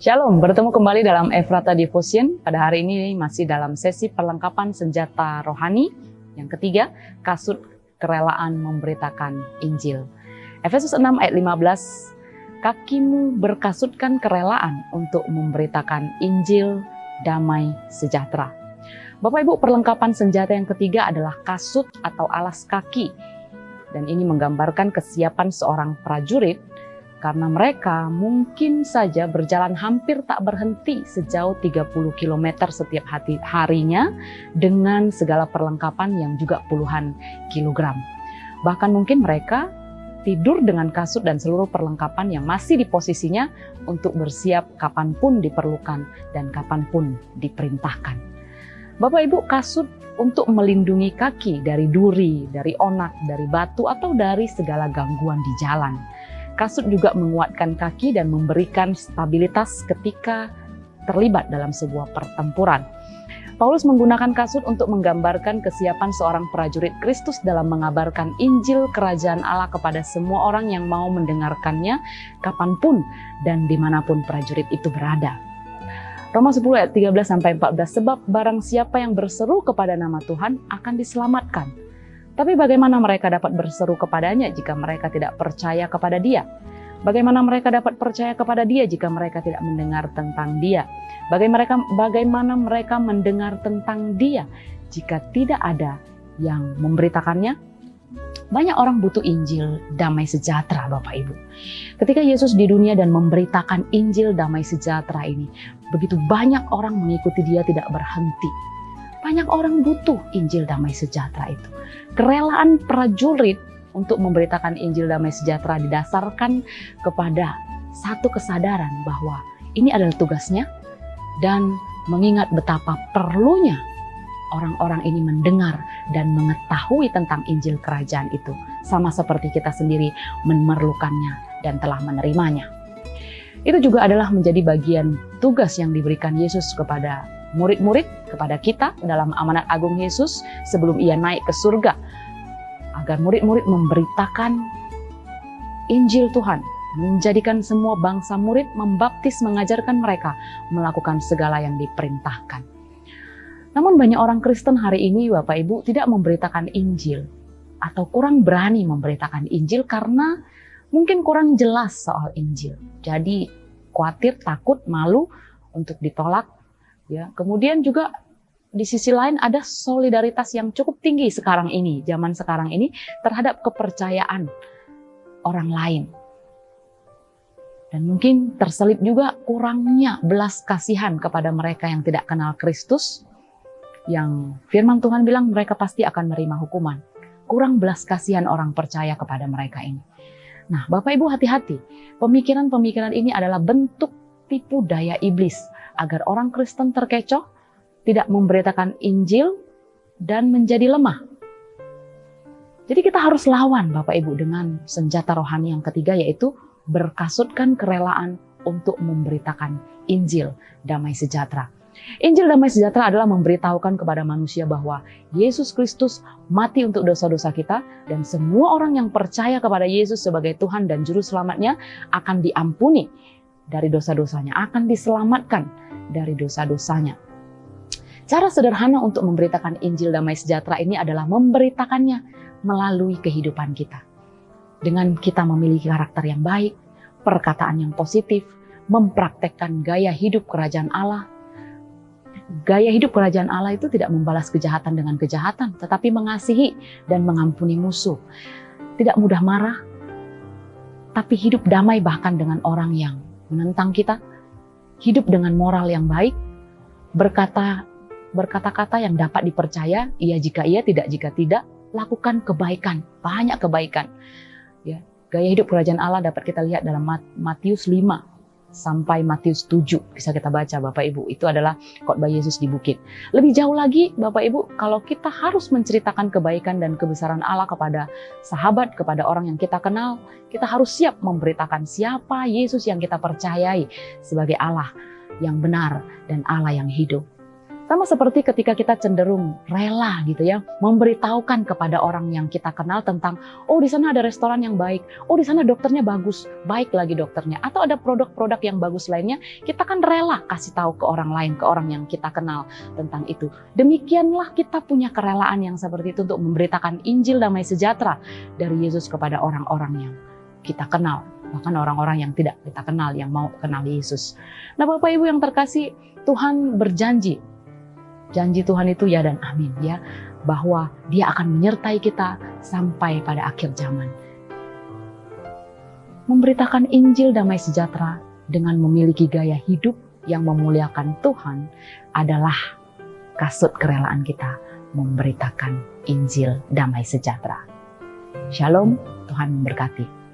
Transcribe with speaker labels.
Speaker 1: Shalom, bertemu kembali dalam Ephrata Devotion. Pada hari ini masih dalam sesi perlengkapan senjata rohani. Yang ketiga, kasut kerelaan memberitakan Injil. Efesus 6 ayat 15, kakimu berkasutkan kerelaan untuk memberitakan Injil damai sejahtera. Bapak Ibu, perlengkapan senjata yang ketiga adalah kasut atau alas kaki. Dan ini menggambarkan kesiapan seorang prajurit karena mereka mungkin saja berjalan hampir tak berhenti sejauh 30 km setiap harinya dengan segala perlengkapan yang juga puluhan kilogram. Bahkan mungkin mereka tidur dengan kasut dan seluruh perlengkapan yang masih di posisinya untuk bersiap kapanpun diperlukan dan kapanpun diperintahkan. Bapak Ibu, kasut untuk melindungi kaki dari duri, dari onak, dari batu atau dari segala gangguan di jalan. Kasut juga menguatkan kaki dan memberikan stabilitas ketika terlibat dalam sebuah pertempuran. Paulus menggunakan kasut untuk menggambarkan kesiapan seorang prajurit Kristus dalam mengabarkan Injil Kerajaan Allah kepada semua orang yang mau mendengarkannya kapanpun dan dimanapun prajurit itu berada. Roma 10 ayat 13-14, sebab barang siapa yang berseru kepada nama Tuhan akan diselamatkan. Tapi bagaimana mereka dapat berseru kepadanya jika mereka tidak percaya kepada Dia? Bagaimana mereka dapat percaya kepada Dia jika mereka tidak mendengar tentang Dia? Bagaimana mereka mendengar tentang Dia jika tidak ada yang memberitakannya? Banyak orang butuh Injil damai sejahtera, Bapak Ibu. Ketika Yesus di dunia dan memberitakan Injil damai sejahtera ini, begitu banyak orang mengikuti Dia tidak berhenti. Banyak orang butuh Injil damai sejahtera itu. Kerelaan prajurit untuk memberitakan Injil damai sejahtera didasarkan kepada satu kesadaran bahwa ini adalah tugasnya dan mengingat betapa perlunya orang-orang ini mendengar dan mengetahui tentang Injil kerajaan itu, sama seperti kita sendiri memerlukannya dan telah menerimanya. Itu juga adalah menjadi bagian tugas yang diberikan Yesus kepada murid-murid, kepada kita dalam amanat agung Yesus sebelum Ia naik ke surga, agar murid-murid memberitakan Injil Tuhan, menjadikan semua bangsa murid, membaptis, mengajarkan mereka melakukan segala yang diperintahkan. Namun banyak orang Kristen hari ini, Bapak Ibu, tidak memberitakan Injil atau kurang berani memberitakan Injil karena mungkin kurang jelas soal Injil. Jadi khawatir, takut, malu untuk ditolak. Ya, kemudian juga di sisi lain ada solidaritas yang cukup tinggi sekarang ini, zaman sekarang ini terhadap kepercayaan orang lain. Dan mungkin terselip juga kurangnya belas kasihan kepada mereka yang tidak kenal Kristus, yang firman Tuhan bilang mereka pasti akan menerima hukuman. Kurang belas kasihan orang percaya kepada mereka ini. Nah, Bapak Ibu hati-hati, pemikiran-pemikiran ini adalah bentuk tipu daya iblis agar orang Kristen terkecoh, tidak memberitakan Injil, dan menjadi lemah. Jadi kita harus lawan Bapak Ibu dengan senjata rohani yang ketiga, yaitu berkasutkan kerelaan untuk memberitakan Injil damai sejahtera. Injil damai sejahtera adalah memberitahukan kepada manusia bahwa Yesus Kristus mati untuk dosa-dosa kita dan semua orang yang percaya kepada Yesus sebagai Tuhan dan Juru Selamatnya akan diampuni dari dosa-dosanya, akan diselamatkan dari dosa-dosanya. Cara sederhana untuk memberitakan Injil damai sejahtera ini adalah memberitakannya melalui kehidupan kita. Dengan kita memiliki karakter yang baik, perkataan yang positif, mempraktekkan gaya hidup kerajaan Allah. Gaya hidup kerajaan Allah itu tidak membalas kejahatan dengan kejahatan, tetapi mengasihi dan mengampuni musuh. Tidak mudah marah, tapi hidup damai bahkan dengan orang yang menentang kita. Hidup dengan moral yang baik, berkata-kata yang dapat dipercaya, iya jika iya, tidak jika tidak, lakukan kebaikan, banyak kebaikan. Ya, gaya hidup kerajaan Allah dapat kita lihat dalam Matius 5 sampai Matius 7, bisa kita baca Bapak Ibu. Itu adalah khotbah Yesus di bukit. Lebih jauh lagi Bapak Ibu, kalau kita harus menceritakan kebaikan dan kebesaran Allah kepada sahabat, kepada orang yang kita kenal, kita harus siap memberitakan siapa Yesus yang kita percayai sebagai Allah yang benar dan Allah yang hidup. Sama seperti ketika kita cenderung rela gitu ya, memberitahukan kepada orang yang kita kenal tentang, oh di sana ada restoran yang baik, oh di sana dokternya bagus, baik lagi dokternya, atau ada produk-produk yang bagus lainnya, kita kan rela kasih tahu ke orang lain, ke orang yang kita kenal tentang itu. Demikianlah kita punya kerelaan yang seperti itu untuk memberitakan Injil damai sejahtera dari Yesus kepada orang-orang yang kita kenal, bahkan orang-orang yang tidak kita kenal, yang mau kenal Yesus. Nah Bapak Ibu yang terkasih, Tuhan berjanji, janji Tuhan itu ya dan amin ya, bahwa Dia akan menyertai kita sampai pada akhir zaman. Memberitakan Injil damai sejahtera dengan memiliki gaya hidup yang memuliakan Tuhan adalah kasut kerelaan kita memberitakan Injil damai sejahtera. Shalom, Tuhan memberkati.